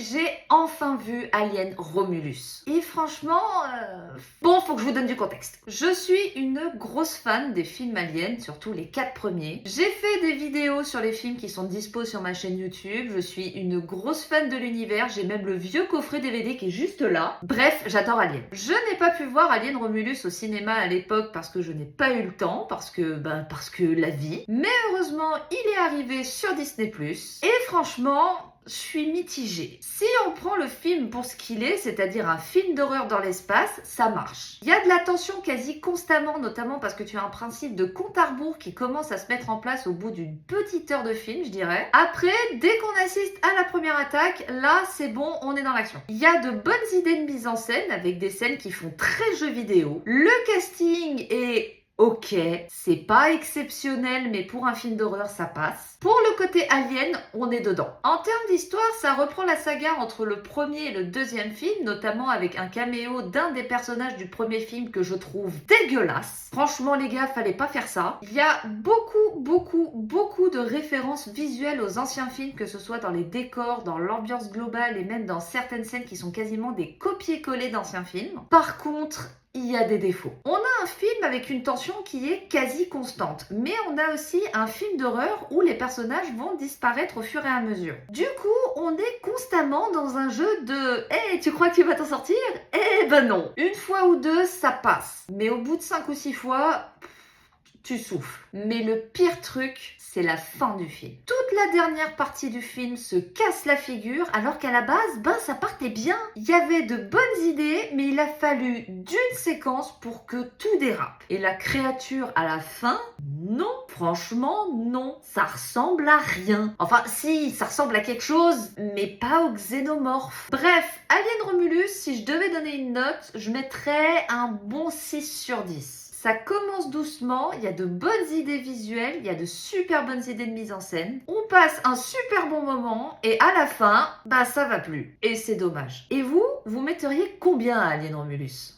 j'ai enfin vu Alien Romulus. Et franchement, bon, faut que je vous donne du contexte. Je suis une grosse fan des films Alien, surtout les 4 premiers. J'ai fait des vidéos sur les films qui sont dispo sur ma chaîne YouTube. Je suis une grosse fan de l'univers. J'ai même le vieux coffret DVD qui est juste là. Bref, j'adore Alien. Je n'ai pas pu voir Alien Romulus au cinéma à l'époque parce que je n'ai pas eu le temps, parce que la vie. Mais heureusement, il est arrivé sur Disney+. Et franchement, je suis mitigée. Si on prend le film pour ce qu'il est, c'est-à-dire un film d'horreur dans l'espace, ça marche. Il y a de la tension quasi constamment, notamment parce que tu as un principe de compte à rebours qui commence à se mettre en place au bout d'une petite heure de film, je dirais. Après, dès qu'on assiste à la première attaque, là, c'est bon, on est dans l'action. Il y a de bonnes idées de mise en scène, avec des scènes qui font très jeux vidéo. Le casting est ok, c'est pas exceptionnel, mais pour un film d'horreur, ça passe. Pour le côté Alien, on est dedans. En termes d'histoire, ça reprend la saga entre le premier et le deuxième film, notamment avec un caméo d'un des personnages du premier film que je trouve dégueulasse. Franchement, les gars, fallait pas faire ça. Il y a beaucoup de références visuelles aux anciens films, que ce soit dans les décors, dans l'ambiance globale et même dans certaines scènes qui sont quasiment des copier-coller d'anciens films. Par contre, il y a des défauts. On a un film avec une tension qui est quasi constante, mais on a aussi un film d'horreur où les personnages vont disparaître au fur et à mesure. Du coup, on est constamment dans un jeu de « Hey, tu crois que tu vas t'en sortir? Eh ben non !» Une fois ou deux, ça passe. Mais au bout de 5 ou 6 fois, tu souffles. Mais le pire truc, c'est la fin du film. Toute la dernière partie du film se casse la figure, alors qu'à la base, ça partait bien. Il y avait de bonnes idées, mais il a fallu d'une séquence pour que tout dérape. Et la créature à la fin, non, franchement, non. Ça ressemble à rien. Enfin, si, ça ressemble à quelque chose, mais pas au xénomorphe. Bref, Alien Romulus, si je devais donner une note, je mettrais un bon 6 sur 10. Ça commence doucement, il y a de bonnes idées visuelles, il y a de super bonnes idées de mise en scène. On passe un super bon moment et à la fin, ça va plus. Et c'est dommage. Et vous metteriez combien à Alien Romulus ?